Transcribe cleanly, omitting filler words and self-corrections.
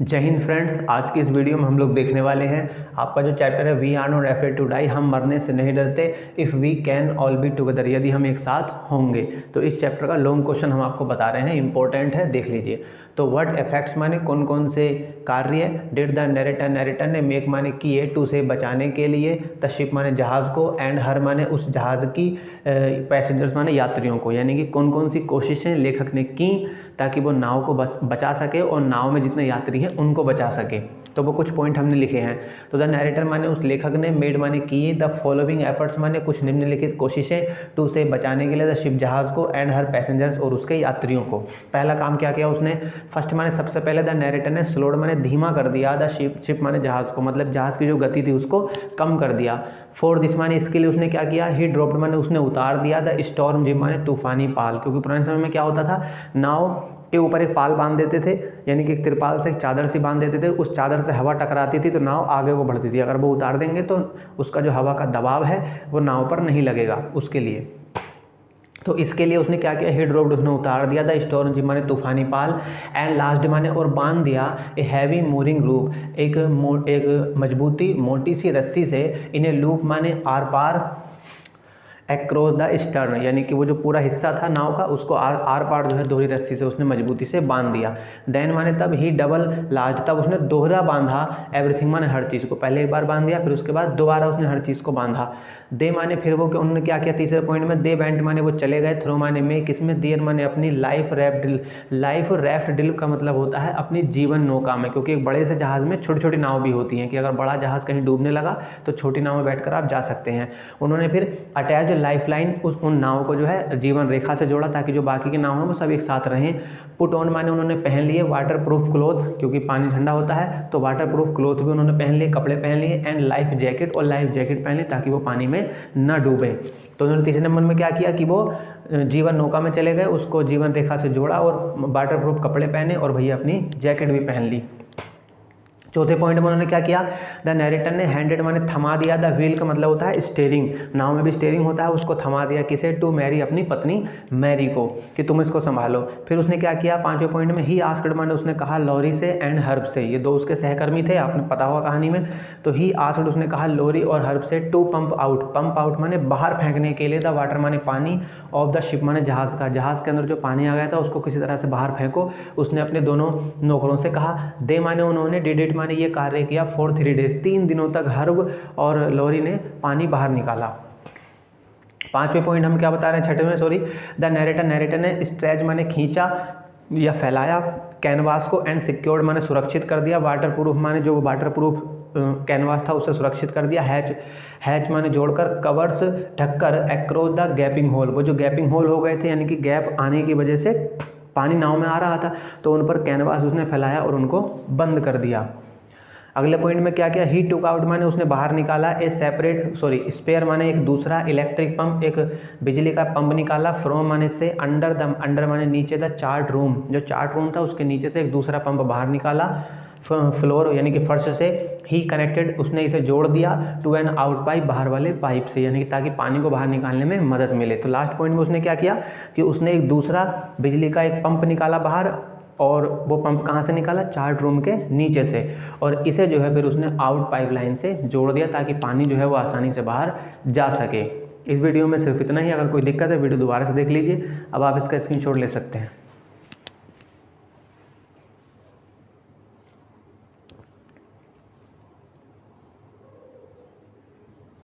जय हिंद फ्रेंड्स, आज की इस वीडियो में हम लोग देखने वाले हैं आपका जो चैप्टर है we are not afraid to die, हम मरने से नहीं डरते, if we can all be together, यदि हम एक साथ होंगे। तो इस चैप्टर का लॉन्ग क्वेश्चन हम आपको बता रहे हैं, इंपॉर्टेंट है, देख लीजिए। तो व्हाट इफेक्ट्स माने कौन कौन से कार्य डिड द नरेटर ने मेक माने किए टू से बचाने के लिए, द शिप माने जहाज़ को, एंड हर माने उस जहाज़ की, पैसेंजर्स माने यात्रियों को, यानी कि कौन कौन सी कोशिशें लेखक ने की ताकि वो नाव को बचा सके और नाव में जितने यात्री हैं उनको बचा सके। तो वो कुछ पॉइंट हमने लिखे हैं। तो द नरेटर माने उस लेखक ने, मेड माने किए, द फॉलोइंग एफर्ट्स माने कुछ निम्नलिखित कोशिशें टू से बचाने के लिए, द शिप जहाज़ को, एंड हर पैसेंजर्स और उसके यात्रियों को। पहला काम क्या किया उसने, फर्स्ट माने सबसे पहले द नरेटर ने स्लोड माने धीमा कर दिया, द शिप माने जहाज़ को, मतलब जहाज़ की जो गति थी उसको कम कर दिया। फोर दिस माने इसके लिए उसने क्या किया, ही ड्रॉप्ड माने उसने उतार दिया, द स्टॉर्म जिम माने तूफानी पाल, क्योंकि पुराने समय में क्या होता था, नाव के ऊपर एक पाल बांध देते थे, यानी कि एक तिरपाल से एक चादर सी बांध देते थे, उस चादर से हवा टकराती थी तो नाव आगे वो बढ़ती थी। अगर वो उतार देंगे तो उसका जो हवा का दबाव है वो नाव पर नहीं लगेगा, उसके लिए। तो इसके लिए उसने क्या किया, ही ड्रॉप्ड उसने उतार दिया, द स्टॉर्म जिम माने तूफानी पाल, एंड लास्ट माने और बांध दिया, ए हैवी मूरिंग लूप, एक मजबूती मोटी सी रस्सी से, इन्हें लूप माने आर पार, एक्रॉस द स्टर्न, यानी कि वो जो पूरा हिस्सा था नाव का उसको आर पार जो है दोहरी रस्सी से उसने मजबूती से बांध दिया। देन माने तब ही डबल लार्ज, तब उसने दोहरा बांधा, एवरीथिंग माने हर चीज़ को, पहले एक बार बांध दिया फिर उसके बाद दोबारा उसने हर चीज़ को बांधा। दे माने फिर वो उन्होंने क्या किया तीसरे पॉइंट में, दे वेंट माने वो चले गए, थ्रो माने में, किसमें, देर माने अपनी, लाइफ रैफ्ट डिल का मतलब होता है अपनी जीवन नौका में, क्योंकि एक बड़े से जहाज़ में छोटी छोटी नाव भी होती हैं कि अगर बड़ा जहाज़ कहीं डूबने लगा तो छोटी नाव में बैठकर आप जा सकते हैं। उन्होंने फिर अटैच लाइफ लाइन उन नाव को जो है जीवन रेखा से जोड़ा ताकि जो बाकी के नाव हैं वो सब एक साथ रहें। पुट ऑन माने उन्होंने पहन लिए वाटर प्रूफ क्लोथ, क्योंकि पानी ठंडा होता है तो वाटर प्रूफ क्लोथ भी उन्होंने पहन लिए, कपड़े पहन लिए, एंड लाइफ जैकेट, और लाइफ जैकेट पहन ली ताकि वो पानी में न डूबे। तो उन्होंने तीसरे नंबर में क्या किया कि वो जीवन नौका में चले गए, उसको जीवन रेखा से जोड़ा और वाटर प्रूफ कपड़े पहने और भैया अपनी जैकेट भी पहन ली। चौथे पॉइंट में उन्होंने क्या किया, द नरेटर ने हैंडेड माने थमा दिया, द व्हील का मतलब होता है स्टीयरिंग, नाव में भी स्टीयरिंग होता है, उसको थमा दिया, किसे, टू मैरी, अपनी पत्नी मैरी को, कि तुम इसको संभालो। फिर उसने क्या किया पांचवें पॉइंट में, ही आस्क्ड माने उसने कहा लॉरी से एंड हर्ब से, ये दो उसके सहकर्मी थे, आपने पता होगा कहानी में। तो ही आस्क्ड उसने कहा लॉरी और हर्ब से, टू पंप आउट माने बाहर फेंकने के लिए, द वाटर माने पानी, ऑफ द शिप माने जहाज़ का, जहाज़ के अंदर जो पानी आ गया था उसको किसी तरह से बाहर फेंको, उसने अपने दोनों नौकरों से कहा। दे माने उन्होंने, डिड इट माने ये कार्य किया, फॉर 3 डेज, 3 दिनों तक हर्ब और लॉरी ने पानी बाहर निकाला। पांचवें पॉइंट हम क्या बता रहे हैं, छठवें में सॉरी, द नरेटर ने स्ट्रेच माने खींचा या फैलाया कैनवास को, एंड सिक्योर्ड माने सुरक्षित कर दिया, वाटर प्रूफ माने जो वाटर प्रूफ कैनवास था उससे सुरक्षित कर दिया, हैच माने जोड़कर, कवर्स ढककर, एक्रॉस द गैपिंग होल, वो जो गैपिंग होल हो गए थे यानी कि गैप आने की वजह से पानी नाव में आ रहा था तो उन पर कैनवास उसने फैलाया और उनको बंद कर दिया। अगले पॉइंट में क्या किया, ही टुक आउट माने उसने बाहर निकाला, स्पेयर माने एक दूसरा, इलेक्ट्रिक पंप एक बिजली का पंप निकाला, फ्रॉम माने से, अंडर माने नीचे, द चार्ट रूम, जो चार्ट रूम था उसके नीचे से एक दूसरा पंप बाहर निकाला, फ्लोर यानी कि फर्श से, ही कनेक्टेड उसने इसे जोड़ दिया, टू एन आउट पाइप, बाहर वाले पाइप से, यानी कि ताकि पानी को बाहर निकालने में मदद मिले। तो लास्ट पॉइंट में उसने क्या किया कि उसने एक दूसरा बिजली का एक पंप निकाला बाहर, और वो पंप कहाँ से निकाला, चार्ट रूम के नीचे से, और इसे जो है फिर उसने आउट पाइपलाइन से जोड़ दिया ताकि पानी जो है वो आसानी से बाहर जा सके। इस वीडियो में सिर्फ इतना ही, अगर कोई दिक्कत है वीडियो दोबारा से देख लीजिए, अब आप इसका स्क्रीनशॉट ले सकते हैं।